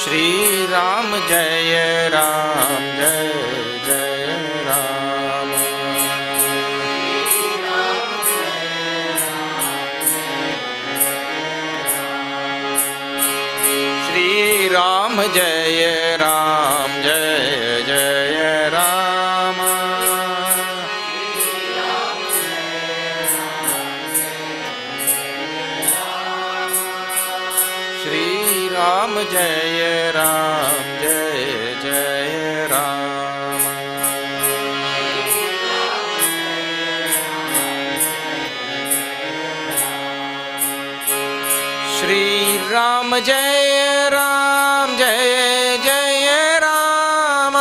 श्री राम जय राम जय जय राम। श्री राम जय राम जय जय राम। श्री राम जय राम जय जय राम। श्री राम जय राम जय जय राम।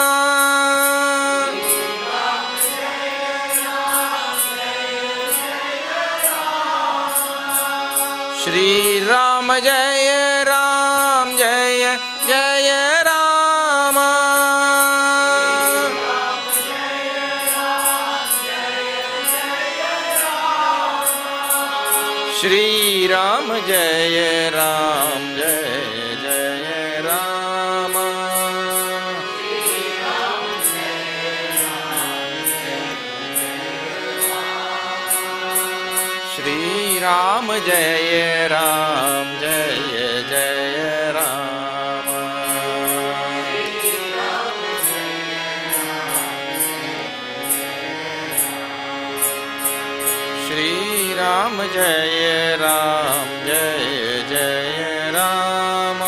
श्री राम जय राम जय जय राम। श्री राम जय राम जय जय राम। श्री राम जय राम जय जय राम। श्री राम जय राम जय जय राम।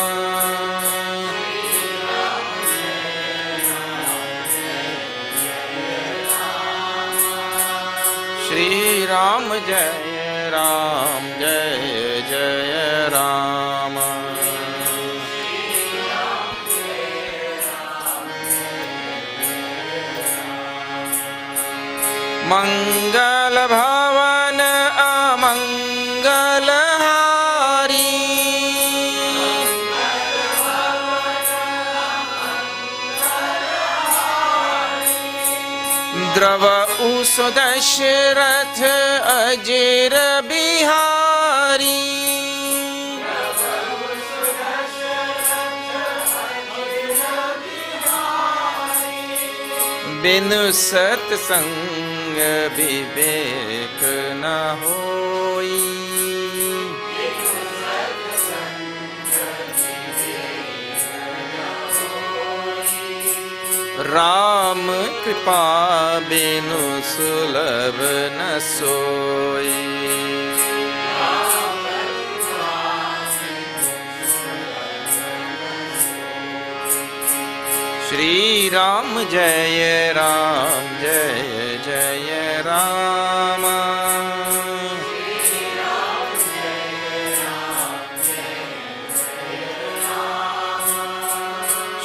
श्री राम जय राम जय जय राम। मंगल भवन अमंगल हारी। द्रवउस दशरथ अजिर बिहारी। बिनु सत्संग विवेक न होई। राम कृपा बिनु सुलभ न सोई। श्री राम जय राम जय जय राम।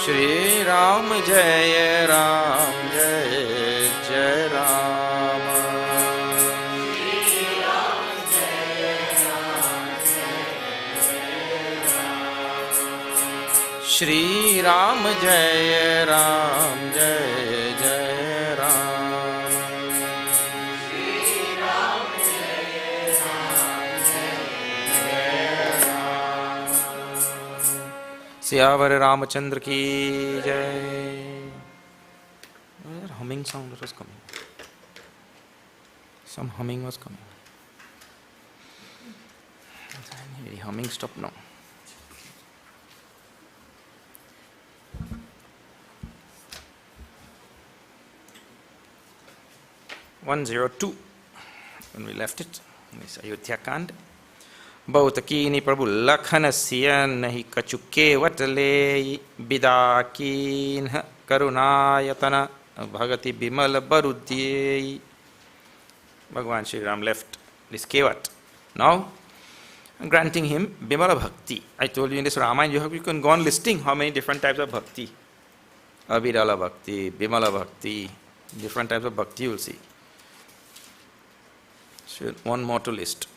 श्री राम जय राम जय जय राम। श्री राम जय राम जय जय राम। सियावर रामचंद्र की जय। Humming sound that was coming. Some humming was coming. Anyway, humming stop now. (102) when we left it, this Ayodhya Kand. बहुत कीनी प्रभु लखन सियन नहीं कचुके वटले बिदा कीन करुणायतन भगति Bimal बरुद्ये. Bhagavan Sri Ram left this kevat. Now granting him Bimala Bhakti. I told you in this Ramayana you can go on listing how many different types of bhakti. Abhidala Bhakti, Bimala Bhakti, different types of bhakti you will see. So one more to list.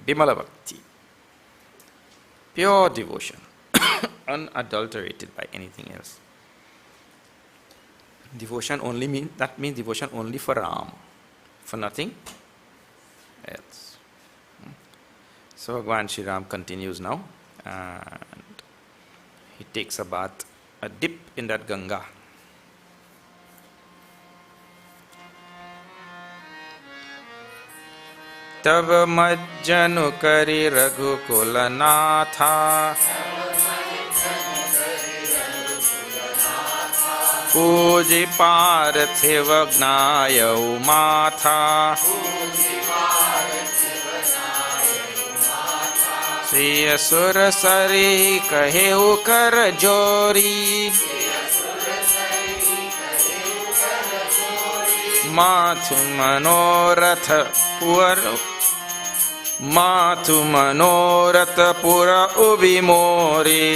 Bimala Bhakti, pure devotion, unadulterated by anything else. Devotion only means devotion only for Ram, for nothing else. So Bhagavan Sri Ram continues now. And he takes a bath, a dip in that Ganga. तब मज्जनु करि रघुकुल नाथा पूजि पार्थिव ज्ञायौ माथा श्री असुर सरी कहेउ कर जोरी माथु मनोरथ पुर उबिमोरी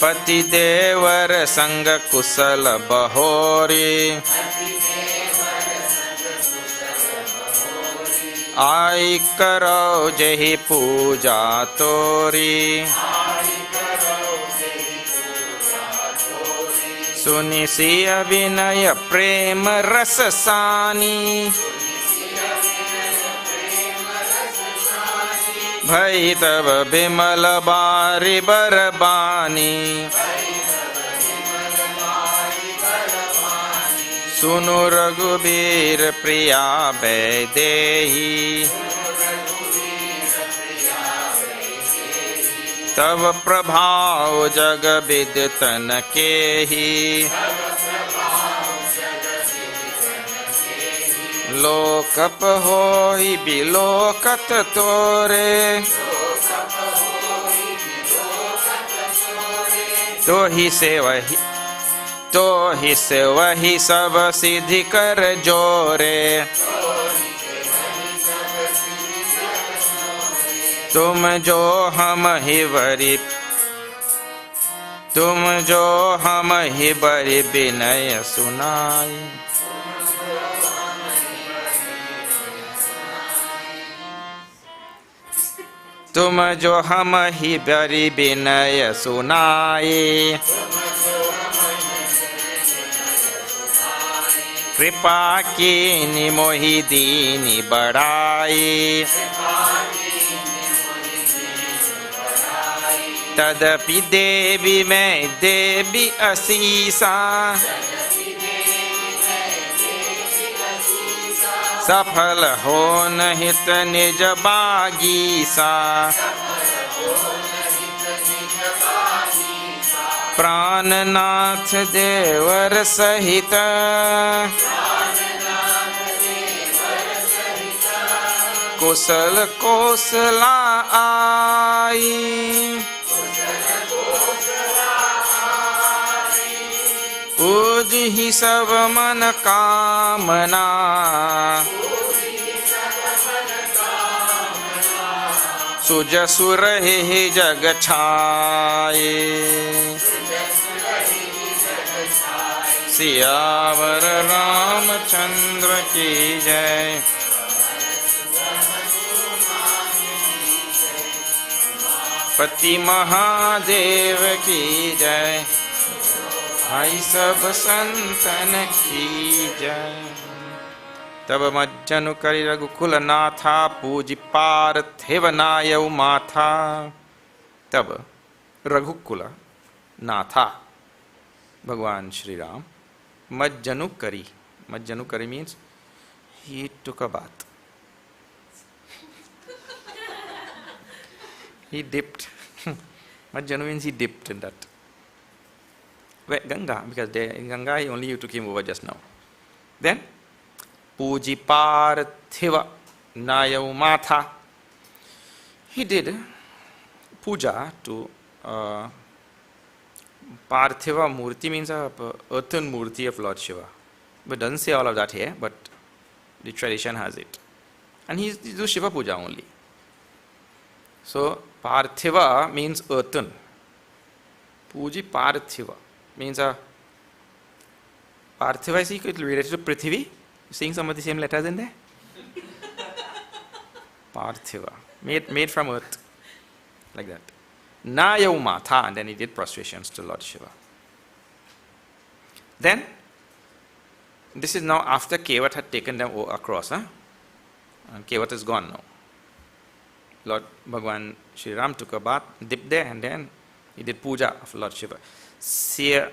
पति देवर संग कुशल बहोरी आई करो जहि पूजा तोरी सुनि सिय विनय प्रेम रस सानी भई तब बिमल बारि बरबानी सुनु रघुबीर प्रिया वैदेही तब प्रभाव जग विदितन केहि लोकप होई बिलोकत तोरे तो ही से वही सब सिद्धि कर जोरे तुम जो हम ही बरि विनय सुनाई तुम जो हम ही बरि विनय सुनाए कृपा कीनि मोहि दीनि बड़ाई तदपि देवी मैं देवी असीसा सफल हो नहित निज बागीसा प्राणनाथ देवर सहित कुशल कौशला आई पूज ही सब मन कामना सुजसु रहे जग छाए सियावर रामचंद्र की जय पति महादेव की जय भाई सब संतन की जय तब मज्जनु करि रघुकुल नाथा पूजि पार्थिव नायौ माथा तब रघुकुल नाथा भगवान श्री राम मज्जनु करि means he took a bath. He dipped. Majjanu means he dipped in that. Where Ganga, because in Ganga only you took him over just now. Then Puji Parthiva Nayau Matha. He did puja to Parthiva Murti means a earthen Murti of Lord Shiva. But doesn't say all of that here, but the tradition has it. And he do Shiva puja only. So Parthiva means earthen. Puji Parthiva means a Parthiva is equal related to Prithvi. You seeing some of the same letters in there? Parthiva, made from earth, like that. Nayau Matha, and then he did prostrations to Lord Shiva. Then, this is now after Kevat had taken them across, and Kevat is gone now. Lord Bhagwan Sri Ram took a bath, dipped there, and then he did puja of Lord Shiva. Siya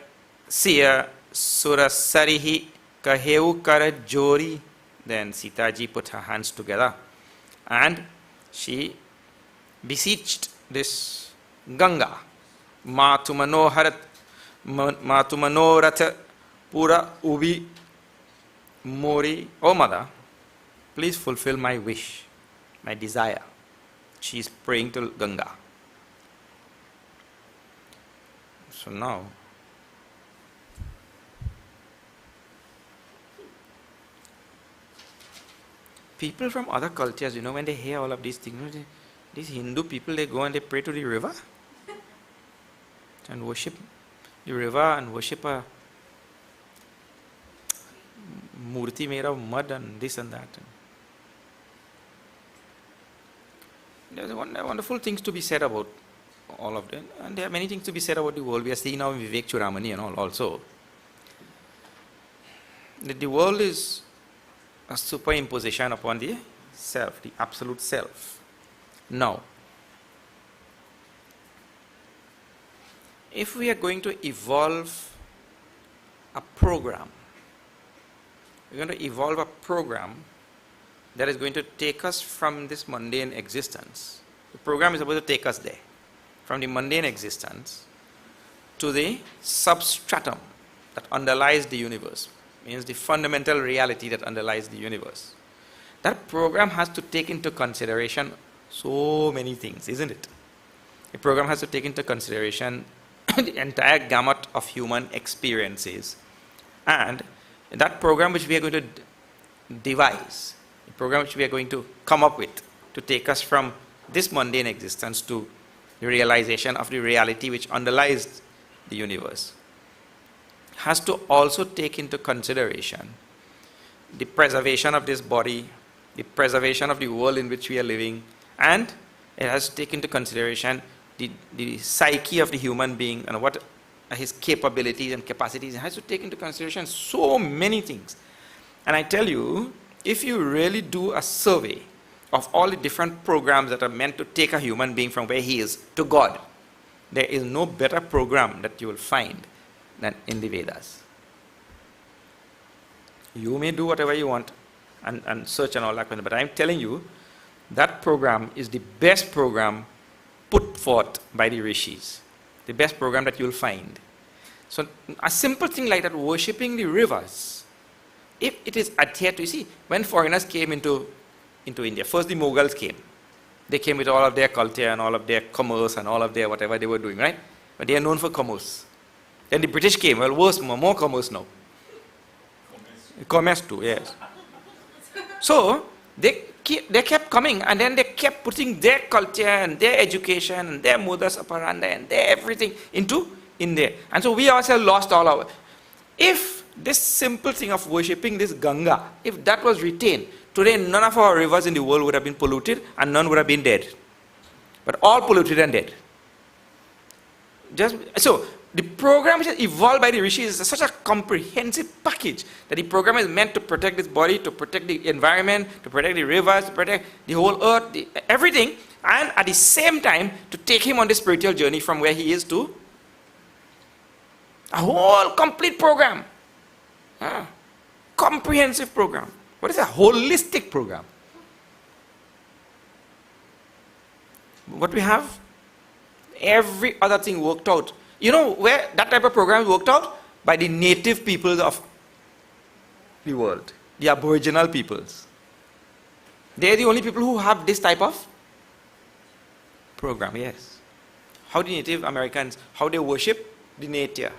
surasarihi kaheu kara jori. Then Sitaji put her hands together and she beseeched this Ganga. Matumanoharat Matumanoratha Pura Ubi Mori. Oh mother, please fulfill my wish, my desire. She is praying to Ganga. So now, people from other cultures, when they hear all of these things, these Hindu people, they go and they pray to the river and worship the river and worship a murti made of mud and this and that. There's wonderful things to be said about all of them, and there are many things to be said about the world. We are seeing now in Vivek Churamani and all also that the world is a superimposition upon the self, the absolute self. Now, if we are going to evolve a program, we're going to evolve a program that is going to take us from this mundane existence. The program is supposed to take us there, from the mundane existence to the substratum that underlies the universe, means the fundamental reality that underlies the universe. That program has to take into consideration so many things, isn't it? The program has to take into consideration the entire gamut of human experiences. And that program which we are going to devise, the program which we are going to come up with to take us from this mundane existence to the realization of the reality which underlies the universe, has to also take into consideration the preservation of this body, the preservation of the world in which we are living, and it has to take into consideration the psyche of the human being and what are his capabilities and capacities. It has to take into consideration so many things. And I tell you, if you really do a survey of all the different programs that are meant to take a human being from where he is to God, there is no better program that you will find than in the Vedas. You may do whatever you want and search and all that, but I'm telling you, that program is the best program put forth by the rishis, the best program that you'll find. So a simple thing like that, worshipping the rivers, if it is adhered to, you see, when foreigners came into India, first the Mughals came. They came with all of their culture and all of their commerce and all of their whatever they were doing, right? But they are known for commerce. Then the British came, well, worse, more commerce now. Commerce too, yes. So they kept coming, and then they kept putting their culture and their education and their modus operandi and their everything in there. And so we ourselves lost all our. If this simple thing of worshipping this Ganga, if that was retained, today none of our rivers in the world would have been polluted and none would have been dead. But all polluted and dead. So the program which is evolved by the rishis is such a comprehensive package that the program is meant to protect this body, to protect the environment, to protect the rivers, to protect the whole earth, everything, and at the same time to take him on this spiritual journey from where he is to a whole complete program. Comprehensive program. What is a holistic program? What we have, every other thing worked out. You know where that type of program is worked out? By the native peoples of the world, the aboriginal peoples. They are the only people who have this type of program, yes. How the Native Americans, how they worship the nature.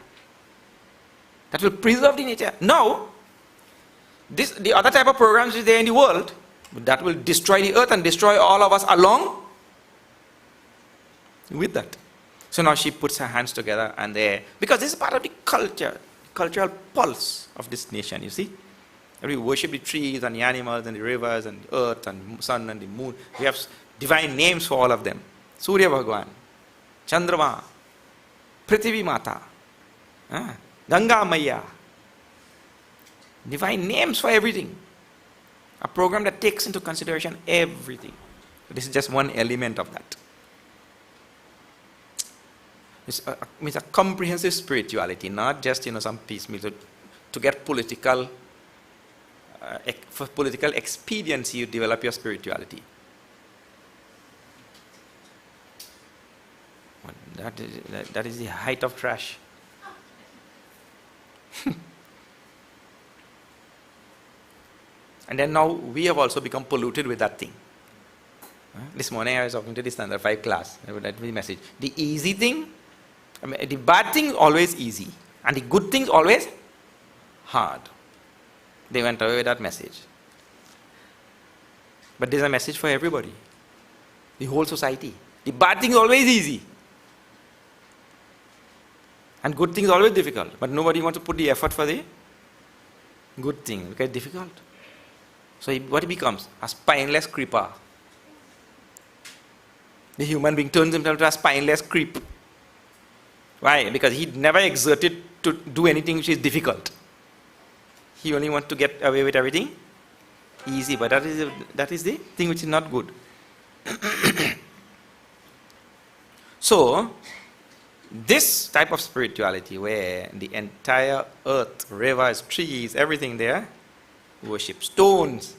That will preserve the nature. Now, the other type of programs is there in the world, that will destroy the earth and destroy all of us along with that. So now she puts her hands together and there, because this is part of the cultural pulse of this nation, you see. We worship the trees and the animals and the rivers and the earth and the sun and the moon. We have divine names for all of them. Surya Bhagwan, Chandrama, Prithvi Mata, Ganga Maya. Divine names for everything. A program that takes into consideration everything. This is just one element of that. It's a comprehensive spirituality, not just some piecemeal to get political. For political expediency, you develop your spirituality. That is the height of trash. And then now we have also become polluted with that thing. This morning I was talking to the Standard 5 class. That was the message. The easy thing, the bad thing is always easy. And the good thing is always hard. They went away with that message. But there's a message for everybody. The whole society. The bad thing is always easy. And good thing is always difficult. But nobody wants to put the effort for the good thing because it's difficult. So what it becomes? A spineless creeper. The human being turns himself to a spineless creep. Why? Because he never exerted to do anything which is difficult. He only wants to get away with everything easy. But that is the thing which is not good. So, this type of spirituality where the entire earth, rivers, trees, everything there, worship stones.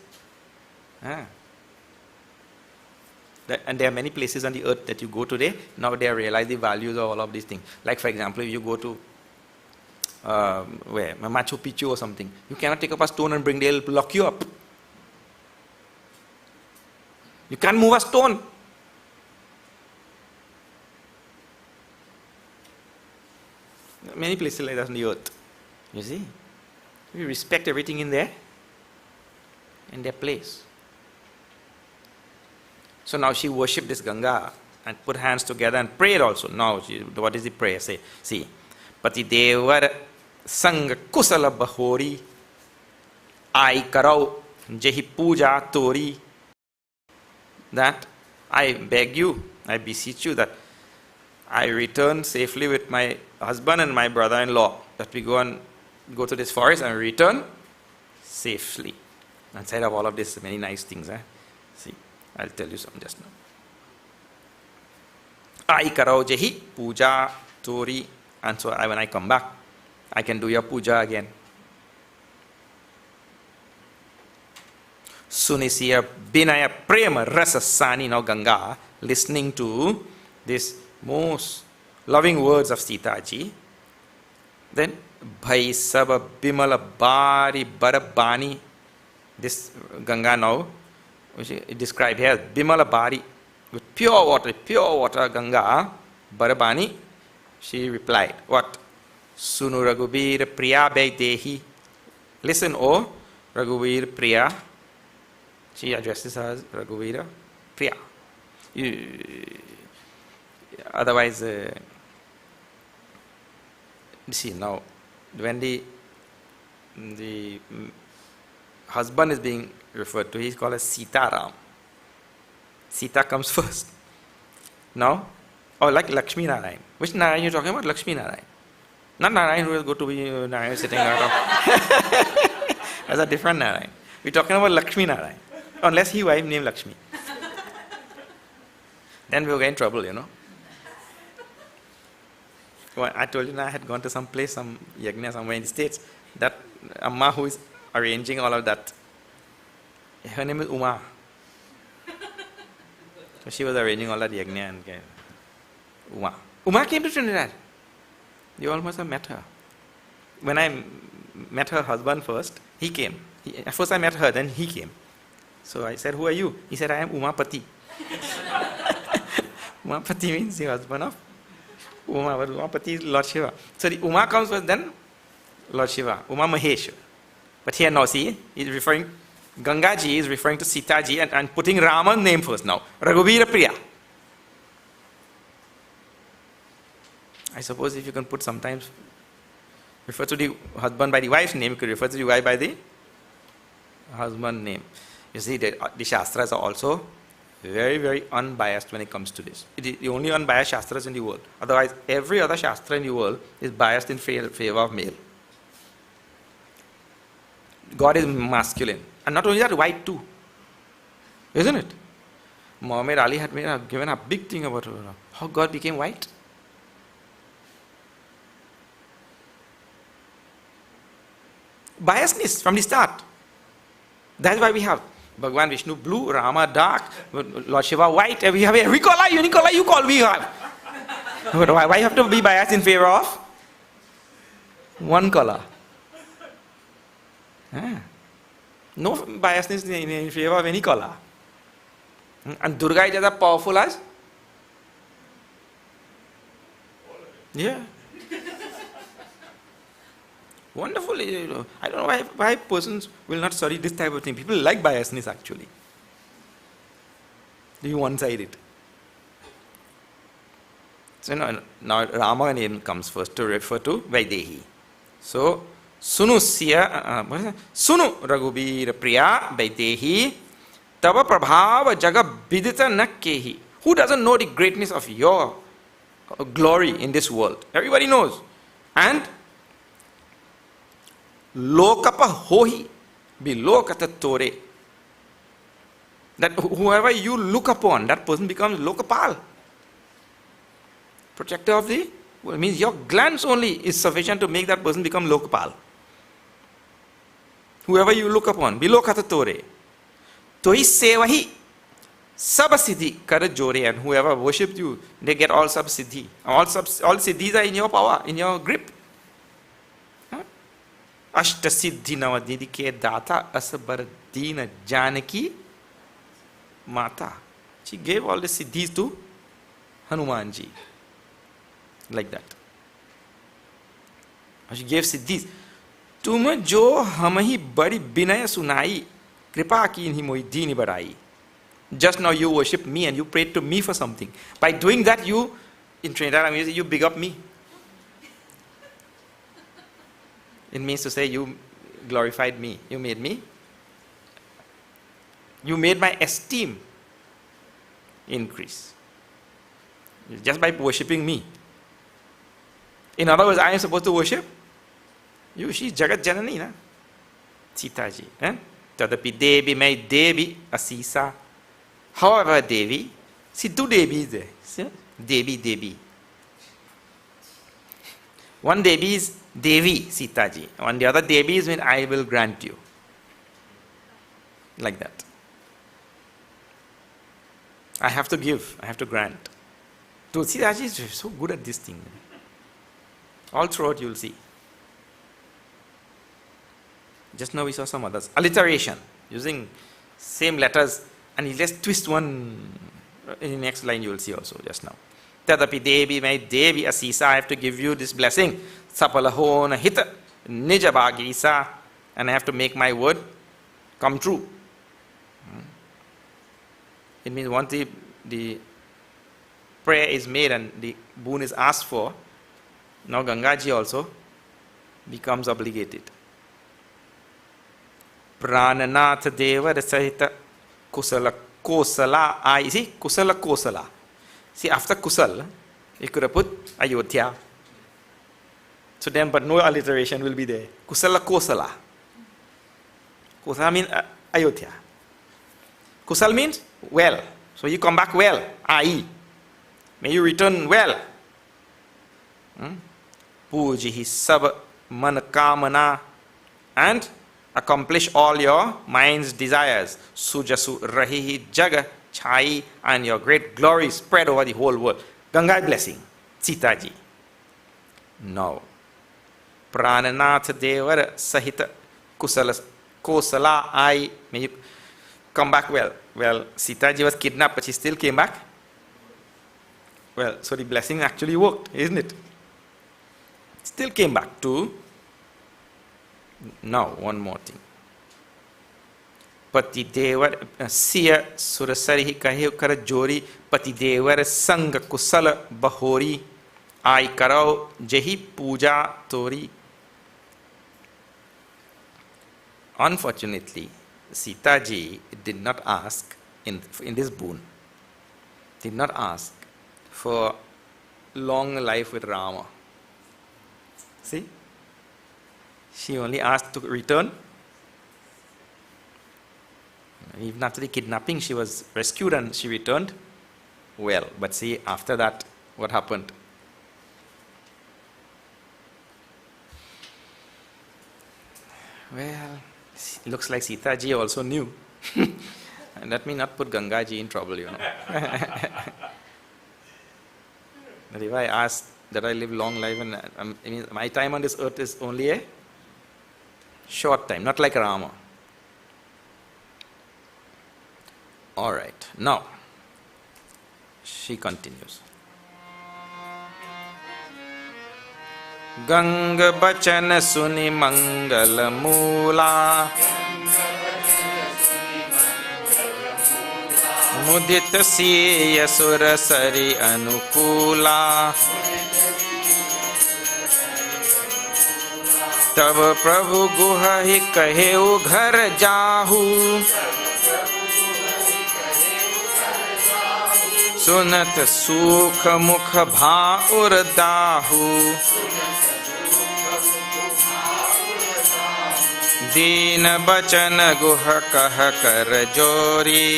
And there are many places on the earth that you go today, now they realize the values of all of these things. Like for example, if you go to Machu Picchu or something, you cannot take up a stone and bring, they'll lock you up. You can't move a stone. Many places like that on the earth. You see? We respect everything in there, in their place. So now she worshipped this Ganga and put hands together and prayed also. Now, what is the prayer? Say, see, Pati Devar Sang Kusala Bahori Ai Karau Jehi Puja Tori. That I beg you, I beseech you that I return safely with my husband and my brother-in-law, that we go to this forest and return safely. Inside of all of this, many nice things. See, I'll tell you some just now. Ai karao jehi puja tori, and so when I come back, I can do your puja again. Sunisiya binaya prema rasa sani, now Ganga, listening to this most loving words of Sita ji. Then bhai saba bimala bari barabani, this Ganga now, which is described here, bimala bari, with pure water Ganga, barabani, she replied, what? Sunu Raghubir Priya Dehi. Listen, O Raghubir Priya. She addresses her as Raghuvira Priya. Otherwise, see now, when the husband is being referred to, he is called as Sitaram. Sita comes first. Now, or like Lakshmi Narayan. Which Narayan you are talking about? Lakshmi Narayan. Not Narayan who will go to be Narayan sitting out of. That's a different Narayan. We are talking about Lakshmi Narayan. Unless he wife named Lakshmi. Then we will get in trouble, Well, I told you I had gone to some place, some yajna somewhere in the States, that Amma who is arranging all of that, her name is Uma. So she was arranging all that yajna and Uma. Uma came to Trinidad. You all must have met her. When I met her husband first, he came. At first I met her, then he came. So I said, who are you? He said, I am Umapati. Umapati means the husband of Uma, but Umapati is Lord Shiva. So the Uma comes first, then Lord Shiva, Uma Mahesh. But here now, see, he's referring, Gangaji is referring to Sitaji and putting Rama's name first now, Raghuvira Priya. I suppose if you can put sometimes, refer to the husband by the wife's name, you could refer to the wife by the husband's name. You see, the Shastras are also very, very unbiased when it comes to this. It is the only unbiased Shastras in the world. Otherwise, every other Shastra in the world is biased in favor of male. God is masculine. And not only that, white too. Isn't it? Muhammad Ali had given a big thing about how God became white. Biasness from the start. That's why we have Bhagwan Vishnu blue, Rama dark, Lord Shiva white. We have every color, unique color you call we have. But why you have to be biased in favor of one color? No biasness in favor of any color. And Durga is as powerful as? Yeah. Wonderful. I don't know why persons will not study this type of thing. People like biasness actually. Do you one-sided? So now Rama name comes first to refer to Vaidehi. So Sunu Raghubir Priya Vaidehi Tava Prabhava Jaga Bidita Nakkehi. Who doesn't know the greatness of your glory in this world? Everybody knows. And Lokapa Hohi Bilokata Tore. That whoever you look upon, that person becomes Lokapal. Protector of the world. It means your glance only is sufficient to make that person become Lokapal. Whoever you look upon, Bilokata Tore. Toi Sevahi Sabasiddhi Karajore, and whoever worshipped you, they get all Sabasiddhi. All Siddhis are in your power, in your grip. Ashta Siddhi Navadidike Data Asabar Dina Janaki Mata. She gave all the Siddhis to Hanumanji. Like that. She gave Siddhis. Tum jo hamahi badi binaya sunai kripa kinhi moi dini badai. Just now you worship me and you prayed to me for something. By doing that, you, in Trinidad, you big up me. It means to say you glorified me. You made me. You made my esteem increase. Just by worshipping me. In other words, I am supposed to worship you. She is Jagat Janani, na? Sita ji. Tadapi Devi mai Devi Asisa. However, Devi, see two Devis there. See? Devi. One Devi is Devi, Sita ji. And the other Devi is when I will grant you. Like that. I have to give, I have to grant. Sita ji is so good at this thing. All throughout you will see. Just now we saw some others. Alliteration, using same letters, and you just twist one. In the next line you will see also just now. Tadapi Devi mai Devi Asisa, I have to give you this blessing. Sapalahona hita nija bhagisa, and I have to make my word come true. It means once the prayer is made and the boon is asked for, now Gangaji also becomes obligated. Prananath Deva Sahita Kusala Kosala. I see Kusala Kosala. See, after Kusal, you could have put Ayodhya. So then, but no alliteration will be there. Kusala Kosala. Kosala means Ayodhya. Kusal means well. So you come back well. Ai. May you return well. Pujihi sab manakamana, and accomplish all your mind's desires. Sujasu rahihi jaga chai, and your great glory spread over the whole world. Ganga blessing. Sita ji. Now, Prananath Devara Sahita Kusala Kosala I. May you come back well. Well, Sita ji was kidnapped, but she still came back. Well, so the blessing actually worked, isn't it? Still came back to. Now, one more thing. Pati Devar Siya Surasarihi Kahe Kara Jori Pati Devar Sanga Kusala Bahori Ai Karao Jehi Puja Tori. Unfortunately, Sita ji did not ask in this boon, did not ask for long life with Rama. See? She only asked to return. Even after the kidnapping, she was rescued and she returned well. But see, after that, what happened? Well, looks like Sita ji also knew. And let me not put Ganga ji in trouble, you know. But if I ask that I live long life and I mean, my time on this earth is only a short time, not like Rama. All right, now she continues. Ganga bachan suni mangal mula mudit siya sura sari anukula तब प्रभु गुहा ही कहे घर जाहू सुनत सुख मुख भाउर दाहू दीन बचन गुह कह कर जोरी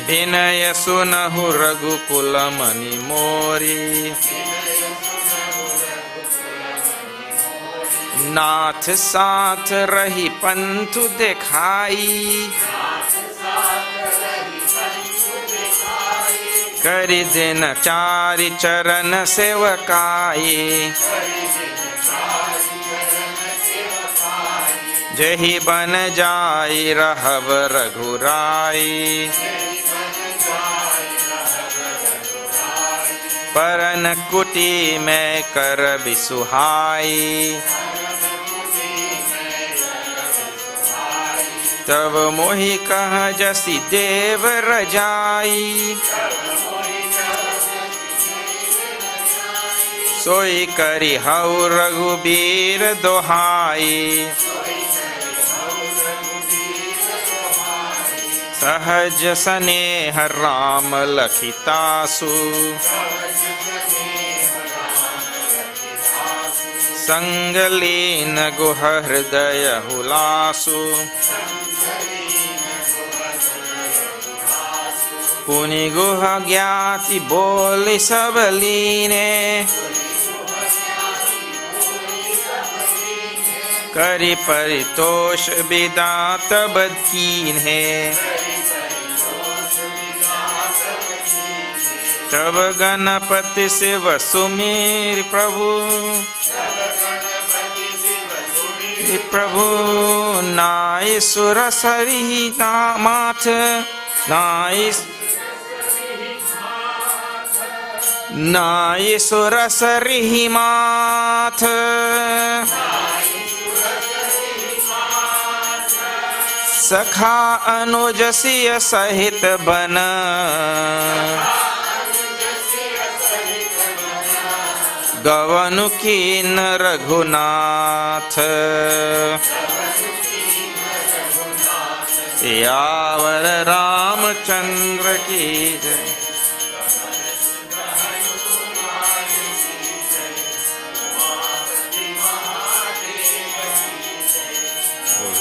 विनय सुनहु रघुकुल मणि मोरी नाथ साथ रही पंथ दिखाई करि दिन चारि चरण सेवकाई जही बन जाई रहब रघुराई परन कुटी में कर बिसुहाई तब मोहि कह जसी देव रजाई सोई करी हऊ रघुबीर दोहाई सहज स्नेह राम लखितासु संग लीन गुह हृदय हुलासु पुनि गुह ज्ञाति बोल सब लीने करि परितोष विदा तब कीन्हे तब गणपति शिव सुमीर प्रभु प्रभु नाय सुर सरी माथ नाय सुर सरी माथ सखा अनुज सिय सहित बन गवनु कीन रघुनाथ सियावर रामचंद्र की जय।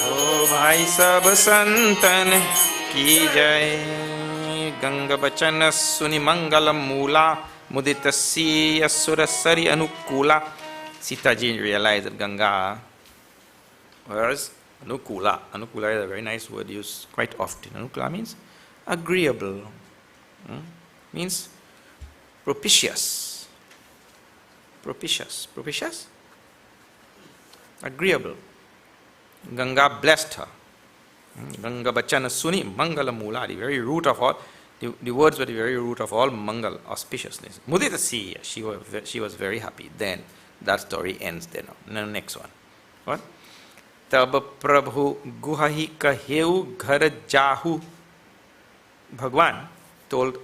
ओ भाई सब संतन की जय। गंग बचन सुनि मंगल मूला Mudita siya surasari anukula. Sitaji realized that Ganga was anukula. Anukula is a very nice word used quite often. Anukula means agreeable. Means propitious. Propitious. Propitious? Agreeable. Ganga blessed her. Ganga bachana suni mangala mula. The very root of all. The words were the very root of all mangal, auspiciousness. Mudita siya, she was very happy. Then that story ends there now. Next one. What? Tab prabhu guhahi kaheu ghar jahu. Bhagwan told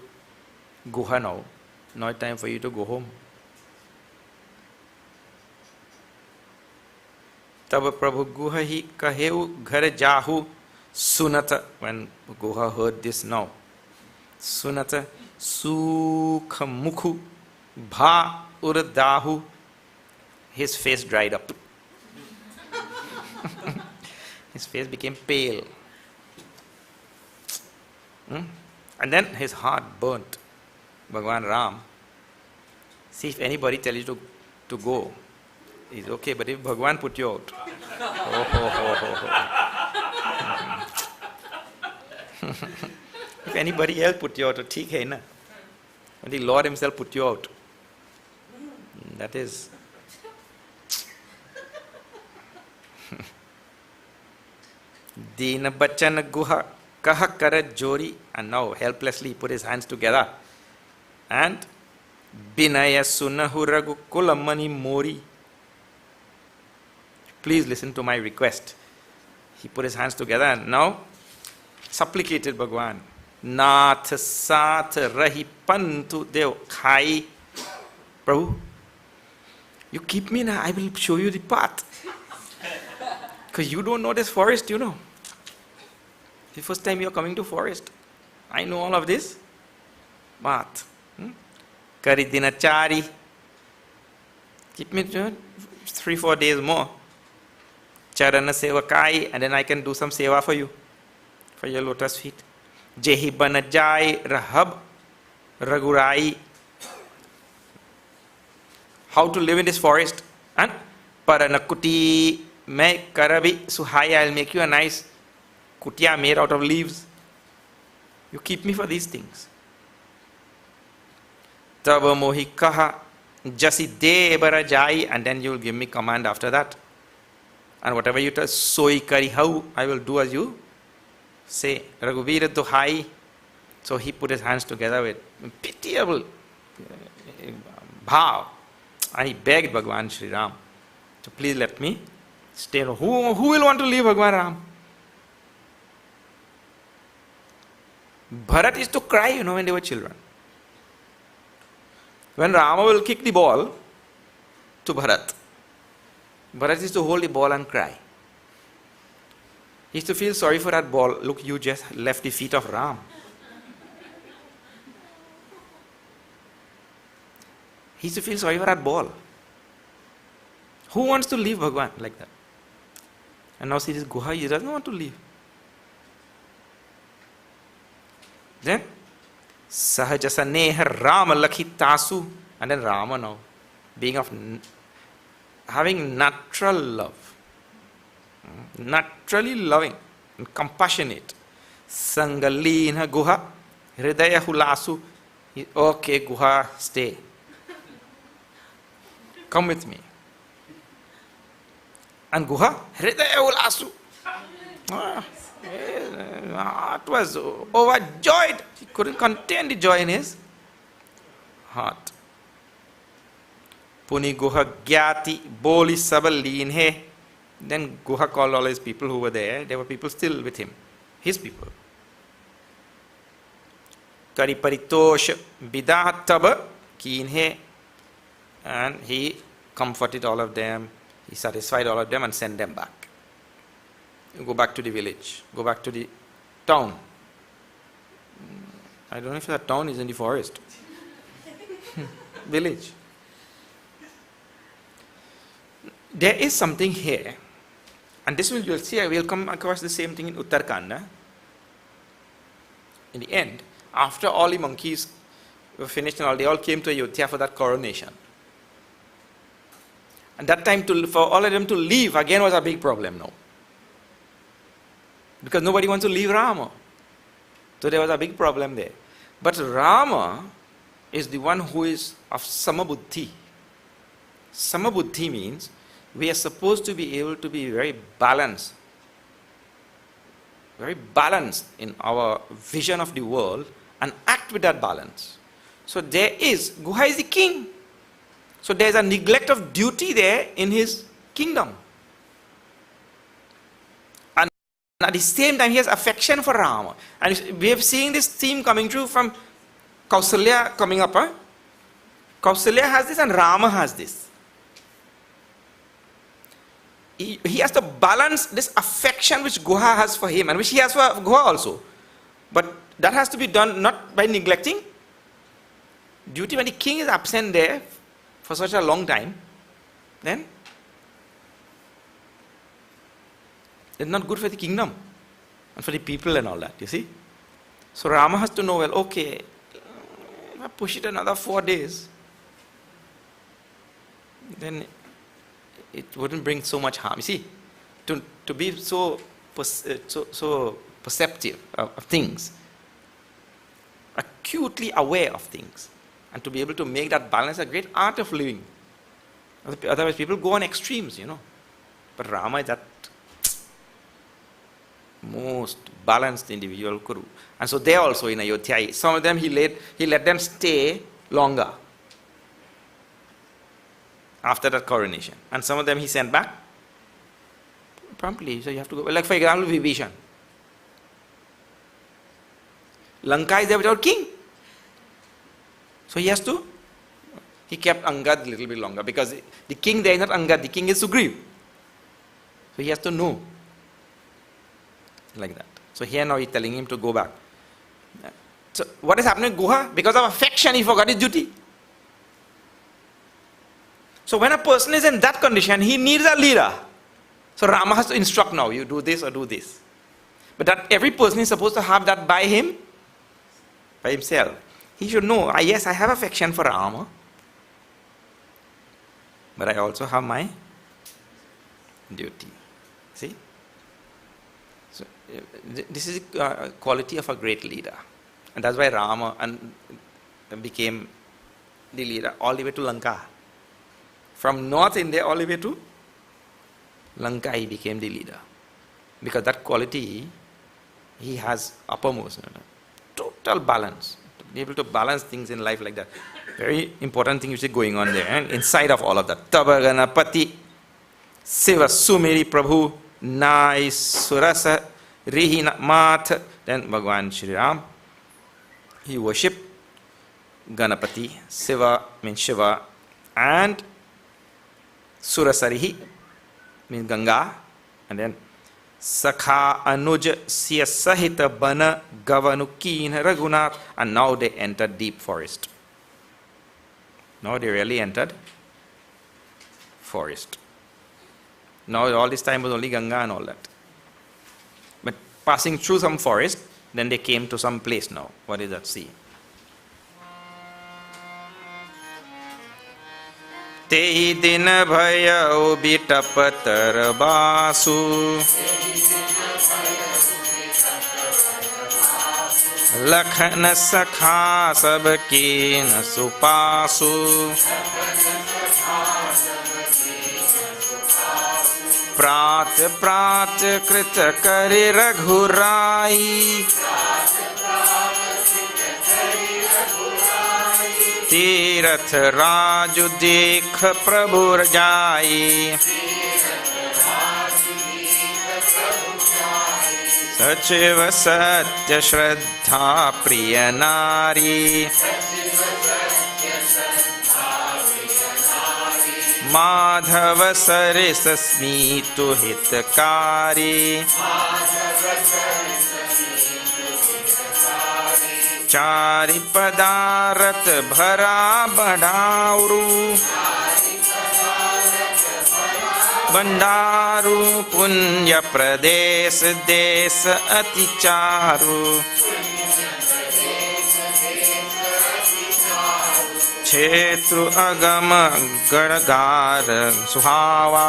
Guha now, not time for you to go home. Tab prabhu guhahi kaheu ghar jahu. Sunata, when Guha heard this now, Sunata sukha mukhu bha urdahu. His face dried up. His face became pale. And then his heart burnt. Bhagwan Ram, see, if anybody tells you to go, it's okay, but if Bhagwan put you out, if anybody else put you out, theek hai na. When the Lord himself put you out, that is. Dina bachan guha kaha karat jori, and now helplessly he put his hands together and binaya sunahu ragu kulamani mori. Please listen to my request. He put his hands together and now supplicated Bhagwan. Nath saath rahi pantu dev khai. Prabhu, you keep me now, I will show you the path. Because you don't know this forest, you know. The first time you are coming to forest. I know all of this. Path. Kari dinachari. Keep me 3-4 days more. Charana sevakai, and then I can do some seva for you. For your lotus feet. Jehi banajai rahab ragurai. How to live in this forest? And paranakuti me karabi suhaya, I'll make you a nice kutia made out of leaves. You keep me for these things. Tava mohi kaha jasi de barajai, and then you will give me command after that. And whatever you tell, soi kari how, I will do as you say. Raghuvira duhai. So he put his hands together with pitiable bhav, and he begged Bhagwan Sri Ram to please let me stay. Who will want to leave Bhagwan Ram? Bharat used to cry, when they were children. When Rama will kick the ball to Bharat, Bharat used to hold the ball and cry. He used to feel sorry for that ball. Look, you just left the feet of Ram. He used to feel sorry for that ball. Who wants to leave Bhagwan like that? And now see this Guha, he doesn't want to leave. Then, Sahajasa Neha Rama Lakhitasu. And then Rama now, being of having natural love, naturally loving and compassionate. Sangalina Guha Hridaya Hulasu. Okay, Guha, stay. Come with me. And Guha Hridaya Hulasu. It was overjoyed. He couldn't contain the joy in his heart. Puni Guha Gyati Boli Sabalinhe. Then Guha called all his people who were there. There were people still with him. His people. Kari Paritosh Bidahataba Kinhe. And he comforted all of them. He satisfied all of them and sent them back. Go back to the village. Go back to the town. I don't know if that town is in the forest. Village. There is something here. And this you'll see, I will come across the same thing in Uttarakhand. In the end, after all the monkeys were finished and all, they all came to Ayodhya for that coronation. And that time, for all of them to leave again was a big problem now. Because nobody wants to leave Rama. So there was a big problem there. But Rama is the one who is of Samabuddhi. Samabuddhi means we are supposed to be able to be very balanced in our vision of the world and act with that balance. So there is, Guha is the king. So there is a neglect of duty there in his kingdom. And at the same time he has affection for Rama. And we have seen this theme coming through from Kausalya coming up. Kausalya has this and Rama has this. He has to balance this affection which Guha has for him and which he has for Guha also. But that has to be done not by neglecting duty. When the king is absent there for such a long time, then It's not good for the kingdom and for the people and all that, you see. So Rama has to know, well, okay, if I push it another 4 days, then it wouldn't bring so much harm. You see, to be so perceptive of things, acutely aware of things, and to be able to make that balance a great art of living. Otherwise, people go on extremes, you know. But Rama is that most balanced individual Kuru. And so they also in Ayodhya, some of them he let them stay longer after that coronation. And some of them he sent back promptly. So you have to go. Like for example, Vibhishan. Lanka is there without king. So he kept Angad a little bit longer because the king there is not Angad, the king is Sugriv. So he has to know. Like that. So here now he's telling him to go back. So what is happening with Guha? Because of affection he forgot his duty. So when a person is in that condition, he needs a leader. So Rama has to instruct now, you do this or do this. But that every person is supposed to have that by himself. He should know, yes, I have affection for Rama, but I also have my duty. See? So this is the quality of a great leader. And that's why Rama became the leader all the way to Lanka. From North India all the way to Lanka he became the leader. Because that quality he has uppermost. Total balance. To be able to balance things in life like that. Very important thing which is going on there. And inside of all of that. Tabaganapati, Siva Sumiri Prabhu, Nai Surasa, Rihina Math. Then Bhagwan Shri Ram, he worshipped Ganapati, Siva means Shiva, and Surasarihi means Ganga, and then Sakha Anuj Siya Sahita Bana Gavanukin Raghunath, and now they entered deep forest. Now they really entered forest. Now all this time was only Ganga and all that. But passing through some forest, then they came to some place now. What is that? See. Tehi din bhaya bitapatar basu Lakhan sakha sabkin supasu Prat prat krit kari raghurai Tirath Raju देख प्रभु रजाई सचिव सत्य श्रद्धा प्रिय नारी माधव सरिस स्मितु हितकारी चारि पदारथ भरा बढ़ाउरु बंडारु पुण्य प्रदेश देश अति चारु क्षेत्र अगम गणगार सुहावा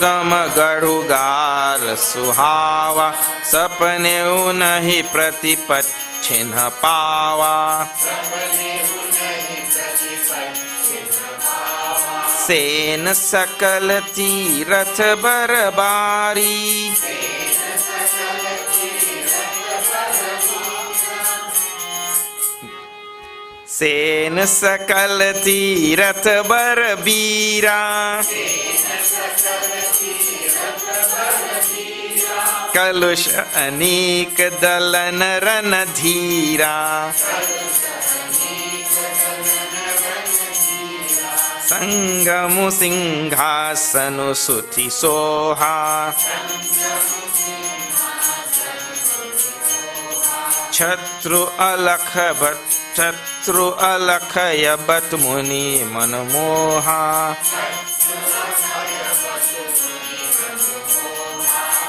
गम गढ़ुगार सुहावा सपने नहीं प्रतिपत छिन्ह पावा सेन सकल तीरथ बरबारी सेन सकल तीरथ बरबीरा कलुष अनेक दलन रन धीरा संगमु सिंहासनु सुति सोहा छत्रु अलख छत्रु अलख यबत मुनि मनमोहा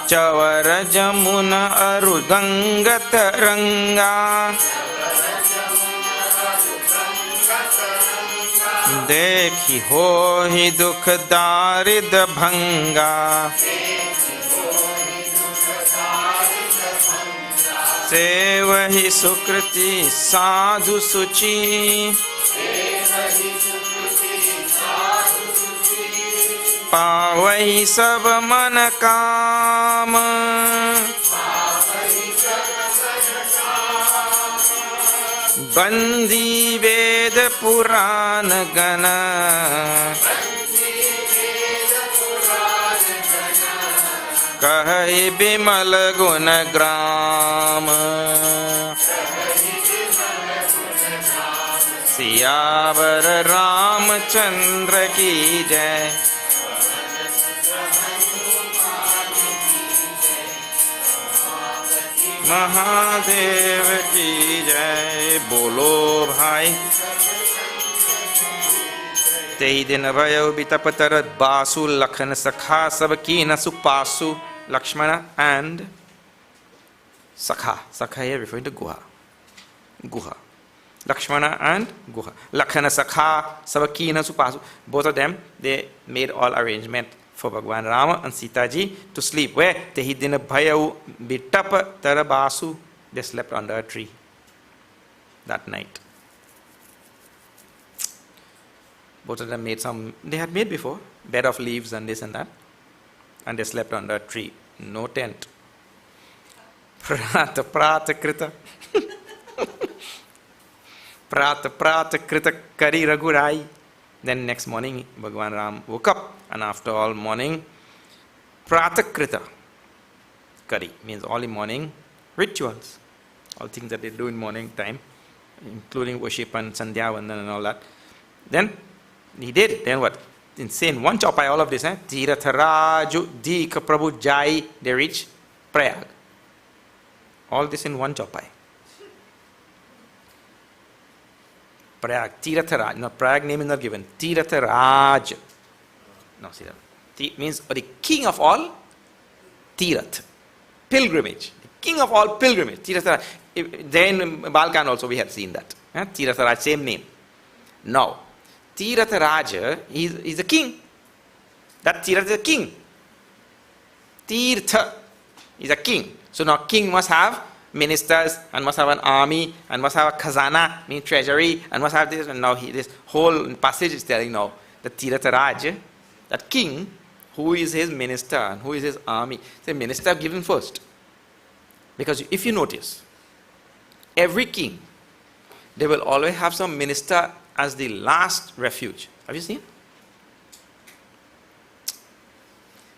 चवर जमुना अरुदंग तरंगा देखी हो ही दुख दारिद भंगा से वही सुकृति साधु सुचि पावही सब मन काम बंदी वेद पुराण गण कहे बिमल गुण ग्राम सियावर रामचंद्र की जय। महादेव की जय। बोलो भाई। तेई दिन भयो बितपतर बासु लखन सखा सब की न सुपासु Lakshmana and Sakha. Sakha here referring to Guha. Guha. Lakshmana and Guha. Lakhana Sakha, Savakina Supasu. Both of them, they made all arrangement for Bhagwan Rama and Sita ji to sleep. Where? Tehidina Bhayau Bitapa Tarabasu. They slept under a tree that night. Both of them made some, they had made before, bed of leaves and this and that. And they slept under a tree. No tent. Prata prata krita. Prata prata krita kari ragurai. Then next morning, Bhagwan Ram woke up. And after all morning, prata krita kari means all in morning rituals. All things that they do in morning time, including worship and sandhya vandan and all that. Then he did. Then what? Insane. One chopai, all of this. Tiratharaju Dika Prabhu Jai. They reach Prayag. All this in one chopai. Prayag. Tiratharaj. No, Prayag name is not given. Tiratharaj. No, see that. Means the king of all Tirath. Pilgrimage. The king of all pilgrimage. Tiratharaj. Then in Balkan also we have seen that. Tiratharaj, same name. Now, Tiratha Raja is a king. That Tiratha is a king. Tirtha is a king. So now king must have ministers and must have an army and must have a khazana, means treasury, and must have this. And now this whole passage is telling now that Tiratha Raja, that king, who is his minister and who is his army. The minister given first. Because if you notice, every king, they will always have some minister as the last refuge. Have you seen?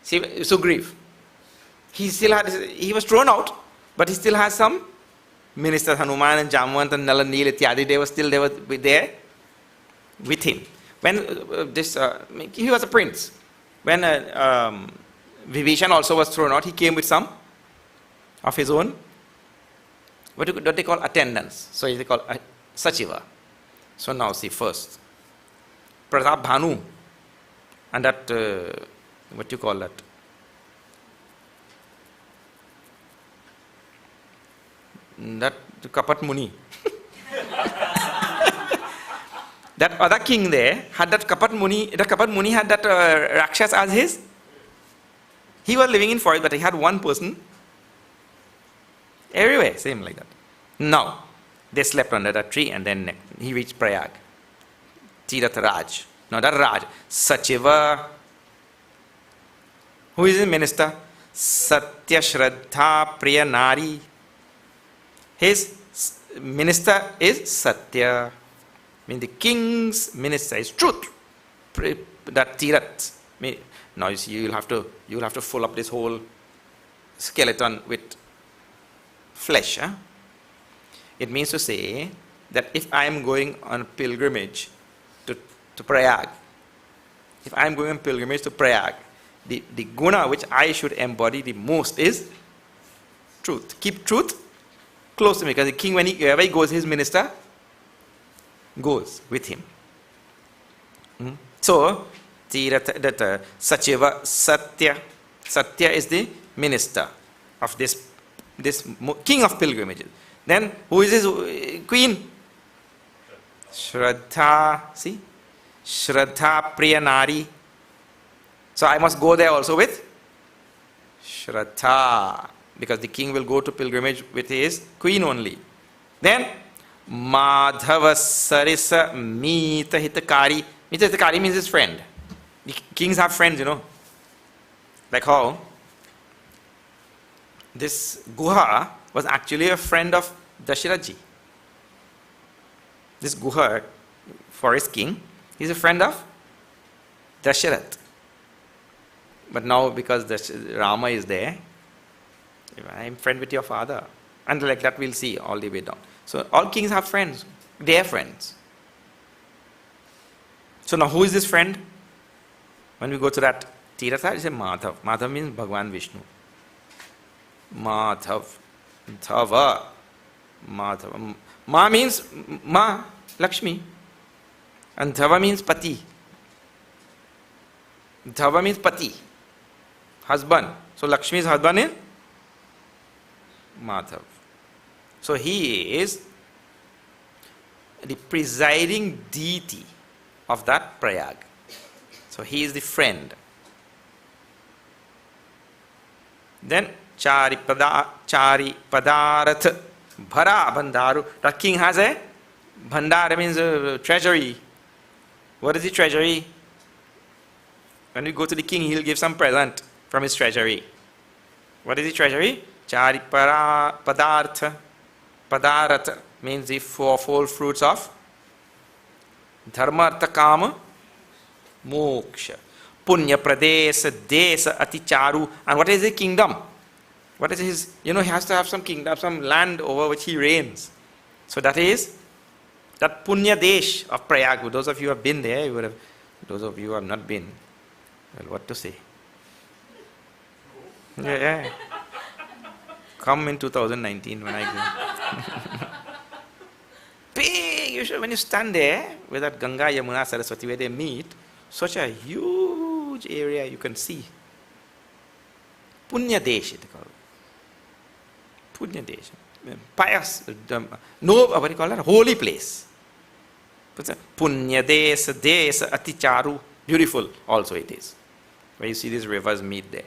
See, Sugriv. He was thrown out, but he still has some ministers, Hanuman and Jamwant and Nala Neel Ityadi, they were there with him. When he was a prince. When Vibhishan also was thrown out, he came with some of his own, what they call attendants. So they call Sachiva. So now see first, Pratap Bhanu and that, what do you call that? That Kapat Muni. That other king there had that Kapat Muni had that Rakshas as his. He was living in forest, but he had one person everywhere, same like that. Now, they slept under that tree and then he reached Prayag. Tiratha Raj. Now that Raj, Sachiva. Who is his minister? Satya Shraddha Priya Nari. His minister is Satya. I mean the king's minister is truth. That Tirat. Now you see, you'll have to fill up this whole skeleton with flesh. Huh? It means to say that if I am going on a pilgrimage to Prayag, if I am going on pilgrimage to Prayag, the guna which I should embody the most is truth. Keep truth close to me, because the king, wherever he goes, his minister goes with him. So, that Sachiva, Satya is the minister of this king of pilgrimages. Then who is his queen? Shraddha. See? Shraddha Priya Nari. So I must go there also with Shraddha, because the king will go to pilgrimage with his queen only. Then Madhava Sarisa Mita Hitakari. Mita Hitakari means his friend. The kings have friends, Like how this Guha was actually a friend of Dasharathji. This Guha, forest king, is a friend of Dasharath. But now because Rama is there, I am friend with your father. And like that we'll see all the way down. So all kings have friends. They are friends. So now who is this friend? When we go to that Tiratha, it's a Madhav. Madhav means Bhagwan Vishnu. Madhav. Dhava. Madhav. Ma means Ma, Lakshmi. And Dhava means Pati. Dhava means Pati. Husband. So Lakshmi's husband is Madhav. So he is the presiding deity of that Prayag. So he is the friend. Then Chari Padarat Bhara Bandharu. That king has a Bhandara, means a treasury. What is the treasury? When we go to the king, he'll give some present from his treasury. What is the treasury? Chari Padartha. Padarat means the fourfold fruits of Dharma, Artha, Kama, Moksha. Punya Pradesa, Desa, Aticharu. And what is the kingdom? What is his? He has to have some kingdom, some land over which he reigns. So that is that Punya Desh of Prayag. Those of you who have been there, those of you who have not been, well, what to say? Yeah. Come in 2019 when I go. Big, when you stand there with that Ganga, Yamuna, Saraswati, where they meet, such a huge area you can see. Punya Desh, they call it. Punya Desh. Pious, no, what do you call that? Holy place. Punya Desa, Desa, Aticharu. Beautiful also it is. Where you see these rivers meet there.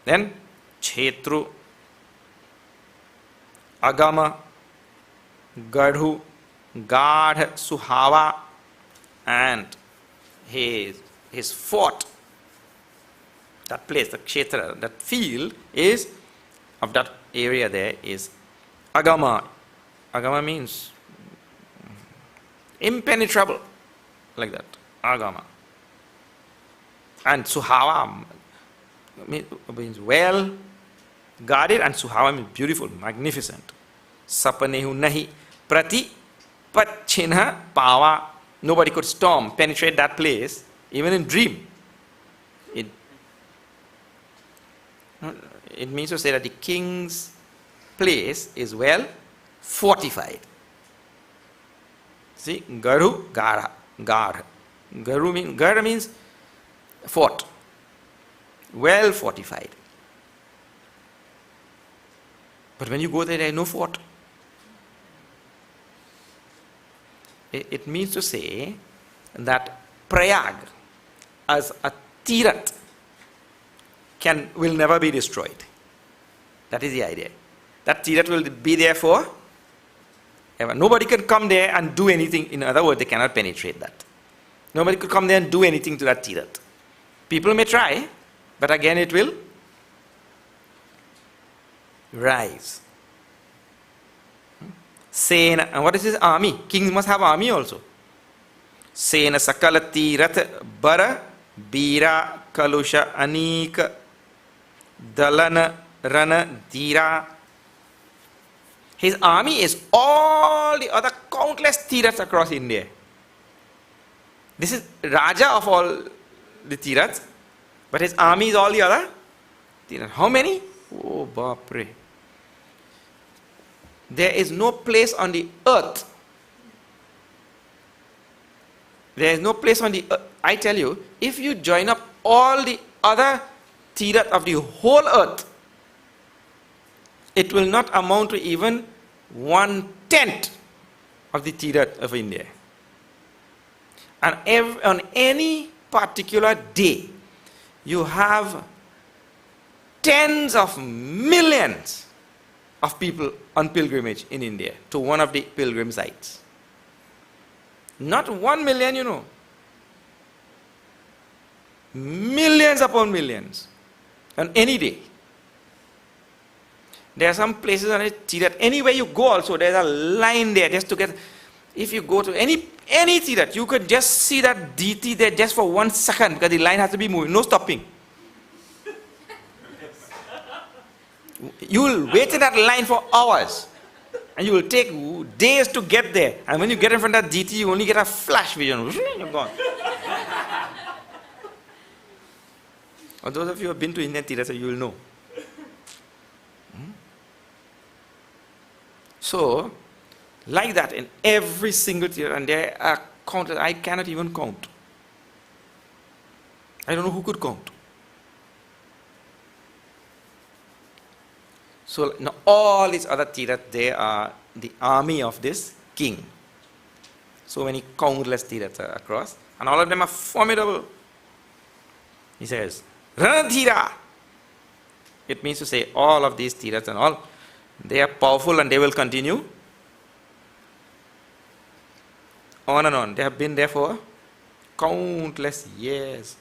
Then Chetru, Agama, Gadhu, Gadh, Suhava, and his fort, that place, the Kshetra, that field is, of that area there is Agama. Agama means impenetrable, like that, Agama. And Suhava means well guarded, and Suhava means beautiful, magnificent. Sapanehu nahi prati pachinha pava. Nobody could storm, penetrate that place, even in dream. It means to say that the king's place is well fortified. See, Garu, Gara, Gar. Gara means fort, well fortified. But when you go there is no fort. It means to say that Prayag as a Tirat will never be destroyed. That is the idea. That Tirat will be there for ever. Nobody can come there and do anything. In other words, they cannot penetrate that. Nobody could come there and do anything to that Tirat. People may try, but again it will rise. Sena, and what is his army? Kings must have army also. Sena Sakala Tirat Bara Bira Kalusha Anika Dalana Rana Dira. His army is all the other countless Tirats across India. This is Raja of all the Tirats, but his army is all the other Tirats. How many? Oh, Bapre. There is no place on the earth. There is no place on the earth. I tell you, if you join up all the other Tirat of the whole earth, it will not amount to even 1/10 of the Tirat of India. And on any particular day, you have tens of millions of people on pilgrimage in India to one of the pilgrim sites. Not 1 million, millions upon millions on any day. There are some places on it that anywhere you go also, there's a line there just to get. If you go to any Tirat, you could just see that deity there just for 1 second because the line has to be moving, no stopping. You will wait in that line for hours and you will take days to get there. And when you get in front of that deity, you only get a flash vision. You're gone. Or those of you who have been to Indian Tirats, you will know. So, like that in every single Tirat, and there are countless, I cannot even count. I don't know who could count. So now all these other Tirats, they are the army of this king. So many countless Tirats are across, and all of them are formidable. He says, Ranadhira. It means to say all of these Tirats and all, they are powerful and they will continue on and on. They have been there for countless years.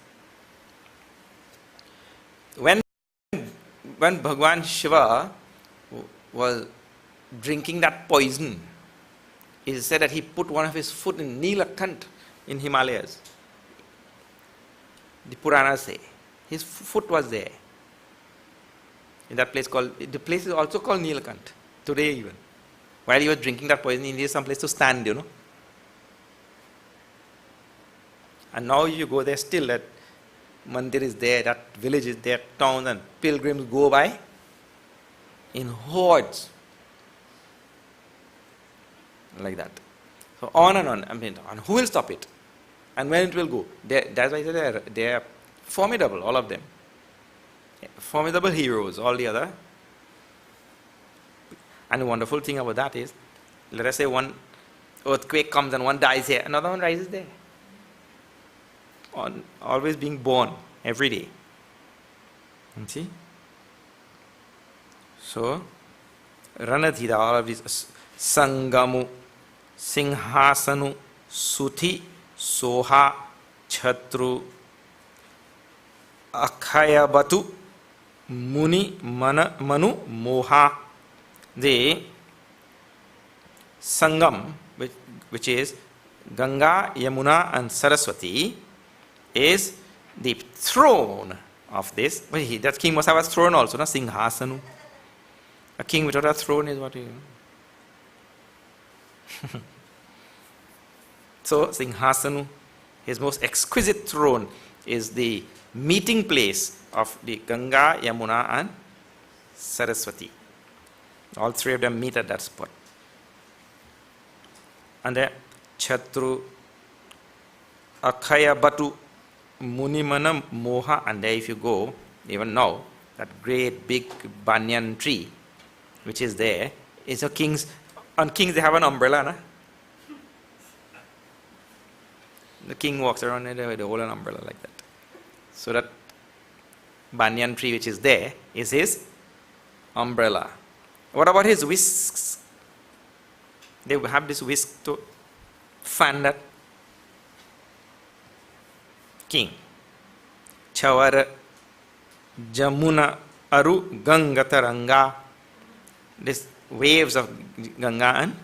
When Bhagwan Shiva was drinking that poison, it is said that he put one of his foot in Nilakant in Himalayas. The Puranas say his foot was there in that place called, the place is also called Nilakant today even. While he was drinking that poison, he needed some place to stand, And now you go there, still that mandir is there, that village is there, towns and pilgrims go by in hordes. Like that. So on and on. And who will stop it? And when it will go? That's why I said they are formidable, all of them. Formidable heroes, all the other. And the wonderful thing about that is, let us say one earthquake comes and one dies here, another one rises there. Always being born every day. You see? So, Ranadhira, all of these Sangamu, Singhasanu, Suthi, Soha, Chatru, Akhayabatu, Muni, Manu, Moha. The Sangam, which is Ganga, Yamuna and Saraswati, is the throne of this. But that king must have a throne also, not Singhasanu. A king without a throne is what So Singhasanu, his most exquisite throne, is the meeting place of the Ganga, Yamuna and Saraswati. All three of them meet at that spot. And there, Chatru, Akhaya Batu, Munimana, Moha, and there if you go, even now, that great big banyan tree, which is there, is a king's, on kings they have an umbrella, na? The king walks around and they hold an umbrella like that. So that banyan tree which is there is his umbrella. What about his whisks? They have this whisk to fan that king. Chavara, Jamuna, Aru, Gangataranga. These waves of Ganga and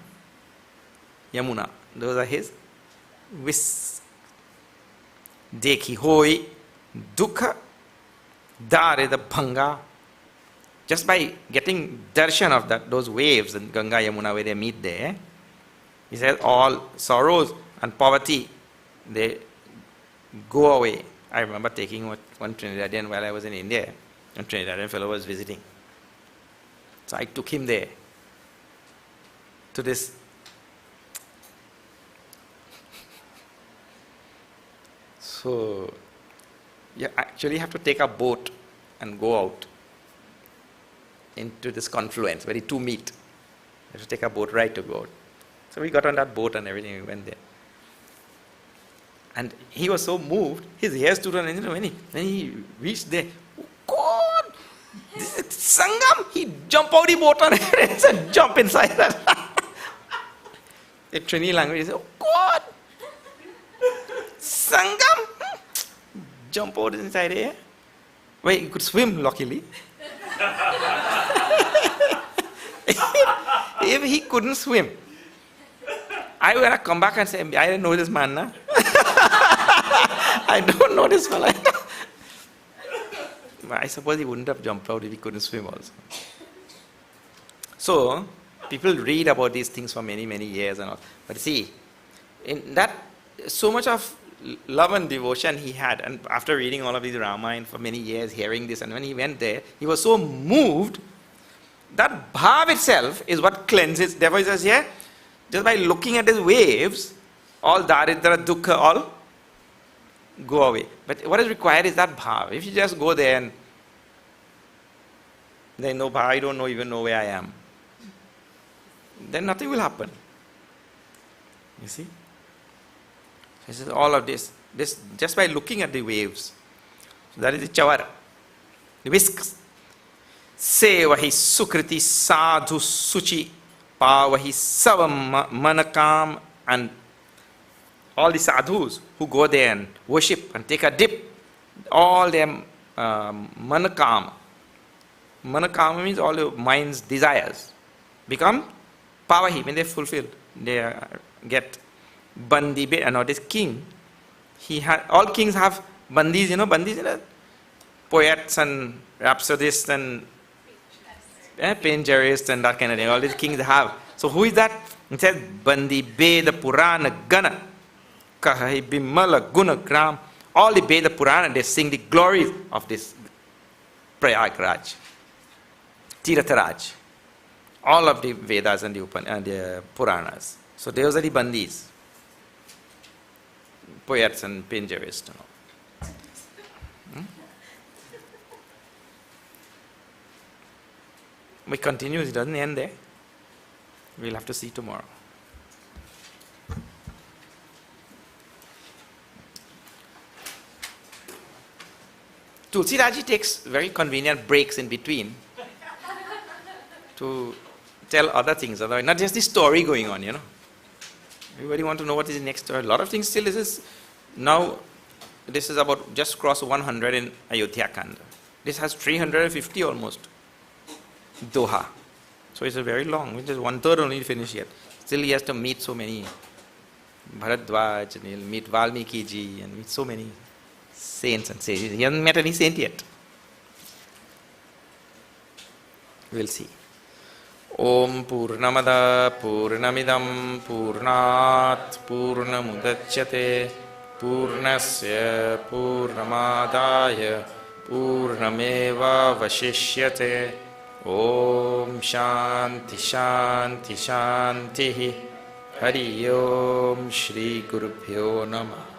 Yamuna. Those are his whisks. Dekhi hoi, Dukha, Dare the Bhanga. Just by getting darshan of those waves in Ganga Yamuna where they meet there, he says all sorrows and poverty, they go away. I remember taking one Trinidadian while I was in India. A Trinidadian fellow was visiting. So I took him there to this So you actually have to take a boat and go out into this confluence where the two meet. We have to take a boat ride to go out. So we got on that boat and everything, we went there. And he was so moved, his hair stood on, and when he reached there, oh God, this is Sangam. He jumped out the boat and said, jump inside that. In Trini language, he said, oh God, Sangam. Jump out inside here. Wait, he could swim, luckily. If he couldn't swim, I would have come back and say, I didn't know this man, nah? I don't know this fella. I suppose he wouldn't have jumped out if he couldn't swim also. So, people read about these things for many, many years and all. But see, in that, so much of love and devotion he had, and after reading all of these Ramayana for many years, hearing this, and when he went there, he was so moved, that bhav itself is what cleanses. Therefore he says here, just by looking at these waves, all daridra, dukkha, all go away. But what is required is that bhav. If you just go there and then no bhav, I don't even know where I am, then nothing will happen. You see? This is all of this just by looking at the waves. So that is the chavar, the whisks. Sevahi sukriti sadhu suchi pavahi savam manakam, and all the sadhus who go there and worship and take a dip, all their manakam. Manakam means all your mind's desires become pavahi, when they fulfill, they get bandi. This king, he had, all kings have bandis, bandis, poets and rhapsodists and painterists and that kind of thing. All these kings have. So who is that? It says bandi Veda Purana Gana Kahi Bimala Guna Gram. All the Veda Purana, they sing the glories of this Prayagraj, Tirtharaj, all of the Vedas and the Puranas. So those are the bandis, poets and painterists and all. We continue, it doesn't end there. We'll have to see tomorrow. Tulsidaji takes very convenient breaks in between to tell other things, not just the story going on, Everybody wants to know what is the next story. A lot of things still. This is about just cross 100 in Ayodhya Kanda. This has 350 almost. Doha. So it's a very long, which is 1/3 only finished yet. Still he has to meet so many Bharadwaj, and he'll meet Valmiki ji, and meet so many saints and sages. He hasn't met any saint yet. We'll see. Om Purnamada Purnamidam Purnat Purnamudachyate Purnasya Purnamadaya Purnameva Vashishyate. Om Shanti Shanti Shanti. Hari Om Shri Gurubhyo Namah.